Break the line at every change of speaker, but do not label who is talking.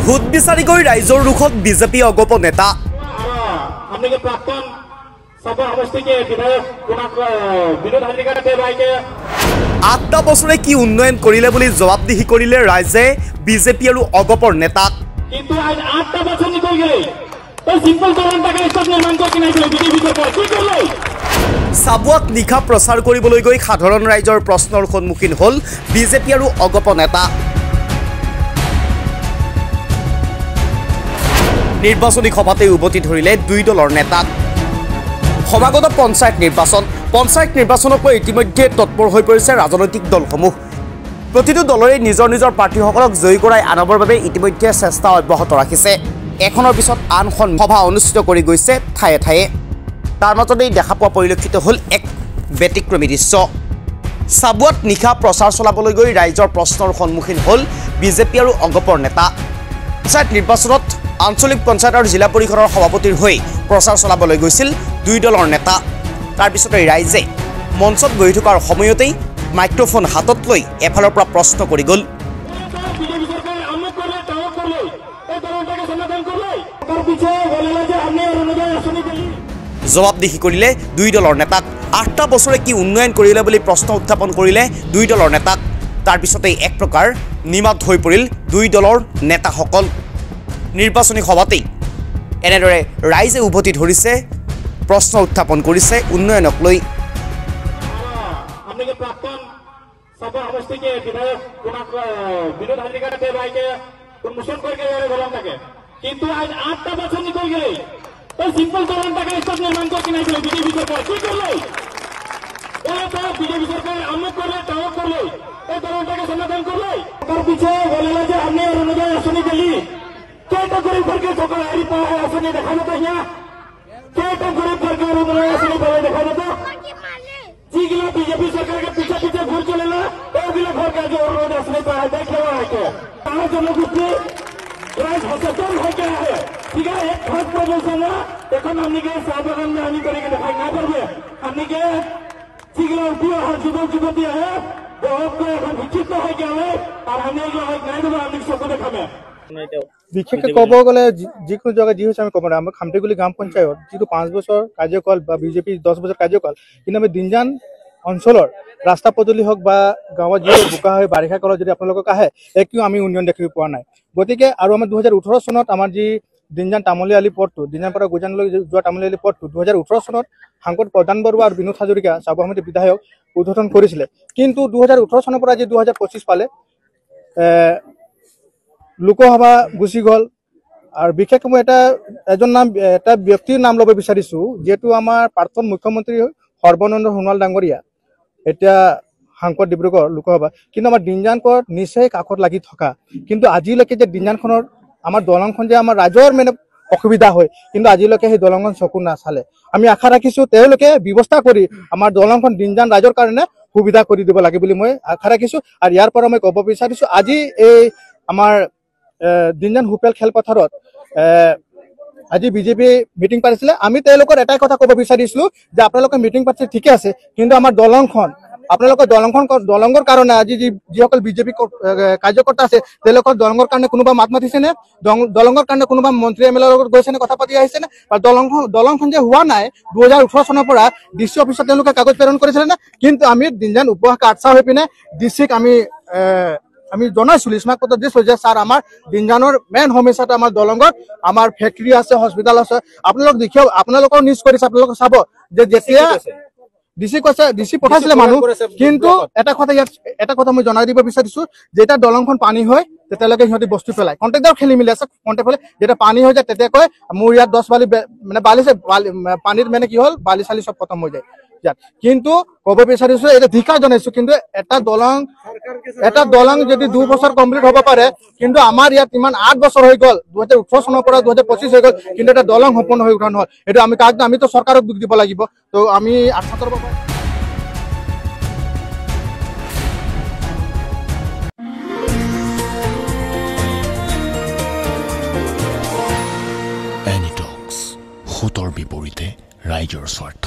Vote বিচাৰি গৈ ৰাইজৰ ৰুখত বিজেপি অগপ নেতা। আঠটা বছৰে কি উন্নয়ন কৰিলে বুলি জবাবদিহি কৰিলে ৰাইজে বিজেপি আৰু অগপৰ নেতাক। চাবুৱাত নিশা প্ৰচাৰ কৰিবলৈ গৈ সাধাৰণ ৰাইজৰ প্ৰশ্নৰ সন্মুখীন হ'ল বিজেপি আৰু অগপ নেতা। নিৰ্বাচনী সভাতে উভতি ধৰিলে দুই দলৰ নেতাক। সমাগত পঞ্চায়ত নিৰ্বাচনক লৈ ইতিমধ্যে তৎপৰ হৈ পৰিছে ৰাজনৈতিক দলসমূহ। প্ৰতিটো দলৰে নিজৰ নিজৰ প্ৰাৰ্থীসকলক জয়ী কৰাই আনিবৰ বাবে ইতিমধ্যে চেষ্টা অব্যাহত ৰাখিছে। এখনৰ পিছত আনখন সভা অনুষ্ঠিত কৰি গৈছে ঠায়ে ঠায়ে। তাৰ মাজতেই দেখা পোৱা পৰিলক্ষিত হ'ল এক ব্যতিক্ৰমী দৃশ্য। চাবুৱাত নিশা প্ৰচাৰ চলাবলৈ গৈ ৰাইজৰ প্ৰশ্নৰ সন্মুখীন হ'ল বিজেপি আৰু অগপৰ নেতা। পঞ্চায়ত নিৰ্বাচনত আঞ্চলিক পঞ্চায়ত আৰু জিলা পৰিষদৰ সভাপতিৰ হৈ প্ৰচাৰ চলাবলৈ গৈছিল দুই দলৰ নেতা। তাৰপিছতে ৰাইজে মঞ্চত বহি থকাৰ সময়তেই মাইক্ৰফোন হাতত লৈ এফালৰ পৰা প্ৰশ্ন কৰি গ'ল। জবাবদিহি কৰিলে দুই দলৰ নেতাক। আঠটা বছৰে কি উন্নয়ন কৰিলে বুলি প্ৰশ্ন উত্থাপন কৰিলে দুই দলৰ নেতাক। তাৰপিছতেই এক প্ৰকাৰ নিমাত হৈ পৰিল দুই দলৰ নেতাসকল। নিৰ্বাচনী সভাতেই এনেদৰে ৰাইজে উভতি ধৰিছে, প্ৰশ্ন উত্থাপন কৰিছে উন্নয়নক লৈ।
बीजेपी सरकार के पीछे पीछे घूर चलेला घर का जो रोड देखे जनगोष्ठी सचेतन हो गया है। ठीक है, एक खास प्रदर्शन चाह बागान में आनी करके दिखाई ना करबे के चिगला उठियो हर जुगल जुगती है बहुत विचित हो गया है और हमें नहीं देव सबको देखामे।
বিশেষকৈ ক'ব গ'লে যিকোনো জেগা যি হৈছে আমি ক'ব নোৱাৰোঁ। আমাৰ খামটিগুলি গ্ৰাম পঞ্চায়ত যিটো 5 বছৰ কাৰ্যকাল বা বিজেপি 10 বছৰ কাৰ্যকাল, কিন্তু আমি দিনজান অঞ্চলৰ ৰাস্তা পদূলি হওক বা গাঁৱত যিটো বোকা হয় বাৰিষা কালত যদি আপোনালোকক আহে একো আমি উন্নয়ন দেখিব পোৱা নাই। গতিকে আৰু আমাৰ 2018 চনত আমাৰ যি দিনজান তামুলী আলি পথটো, দিনজানৰ পৰা গুজানলৈ যোৱা তামুলী আলি পথটো 2018 চনত সাংসদ প্ৰধান বৰুৱা আৰু বিনোদ হাজৰিকা চাবুৱা সমিতিৰ বিধায়ক উদ্বোধন কৰিছিলে। কিন্তু 2018 চনৰ পৰা যি 2025 পালে লোকসভা গুচি গ'ল। আৰু বিশেষকৈ মই এটা ব্যক্তিৰ নাম ল'ব বিচাৰিছোঁ, যিহেতু আমাৰ প্ৰাক্তন মুখ্যমন্ত্ৰী সৰ্বানন্দ সোণোৱাল ডাঙৰীয়া এতিয়া সাংসদ ডিব্ৰুগড় লোকসভা, কিন্তু আমাৰ দিনজানখন নিচেই কাষত লাগি থকা। কিন্তু আজিলৈকে যে দিনজানখনৰ আমাৰ দলংখন যে আমাৰ ৰাইজৰ মানে অসুবিধা হয়, কিন্তু আজিলৈকে সেই দলংখন চকু নাচালে। আমি আশা ৰাখিছোঁ তেওঁলোকে ব্যৱস্থা কৰি আমাৰ দলংখন দিনজান ৰাইজৰ কাৰণে সুবিধা কৰি দিব লাগে বুলি মই আশা ৰাখিছোঁ। আৰু ইয়াৰ পৰা মই ক'ব বিচাৰিছোঁ, আজি এই আমাৰ দিনজান হুপেল খেলপথাৰত আজি বিজেপি মিটিং পাতিছিলে। আমি তেওঁলোকৰ এটাই কথা ক'ব বিচাৰিছিলোঁ যে আপোনালোকে মিটিং পাতিছে ঠিকে আছে, কিন্তু আমাৰ দলংখন আপোনালোকৰ দলংৰ কাৰণে আজি যিসকল বিজেপি কাৰ্যকৰ্তা আছে তেওঁলোকৰ দলংৰ কাৰণে কোনোবা মাত মাতিছেনে? দলংৰ কাৰণে কোনোবা মন্ত্ৰী এম এল এৰ লগত গৈছেনে, কথা পাতি আহিছেনে? বা দলংখন যে হোৱা নাই 2018 চনৰ পৰা ডিচি অফিচত তেওঁলোকে কাগজ প্ৰেৰণ কৰিছিলে নে? কিন্তু আমি দিনজান উপভাষা আটচা হৈ পিনে ডিচিক আমি জনাইছোঁ, লিচমাক পত্ৰ দিছোঁ যে ছাৰ আমাৰ দিনজানৰ মেইন সমস্যাটো আমাৰ দলংত আমাৰ ফেক্টৰী আছে, হস্পিটেল আছে। আপোনালোক দেখিও আপোনালোকৰ নিউজ কৰিছে, আপোনালোকে চাব যে যেতিয়া ডিচি কৈছে ডিচি পঠাইছিলে মানুহ, কিন্তু এটা কথা মই জনাই দিব বিচাৰিছোঁ, যেতিয়া দলংখন পানী হয় তেতিয়ালৈকে সিহঁতি বস্তু পেলাই কণ্ট্ৰেক্টৰ খেলি মেলি আছে। কণ্ট্ৰেক্ট পেলাই যেতিয়া পানী হৈ যায় তেতিয়া কয় মোৰ ইয়াত 10 বালি মানে পানীত মানে কি হ'ল বালি চালি চব খতম হৈ যায়। কিন্তু ক'ব বিচাৰিছোঁ এটা ধিক্কাৰ জনাইছোঁ, কিন্তু এটা দলং যদি 2 বছৰ কমপ্লিট হ'ব পাৰে, কিন্তু আমাৰ ইয়াত ইমান 8 বছৰ হৈ গ'ল, 2018 চনৰ পৰা 2025 হৈ গ'ল, কিন্তু এটা দলং সম্পূৰ্ণ হৈ উঠা নহ'ল। এইটো আমিতো চৰকাৰক দুখ দিব লাগিব। তো আমি আশা কৰিব পাৰোঁ
এনিটক্স, সুতৰ বিপৰীতে ৰাইজৰ স্বাৰ্থ।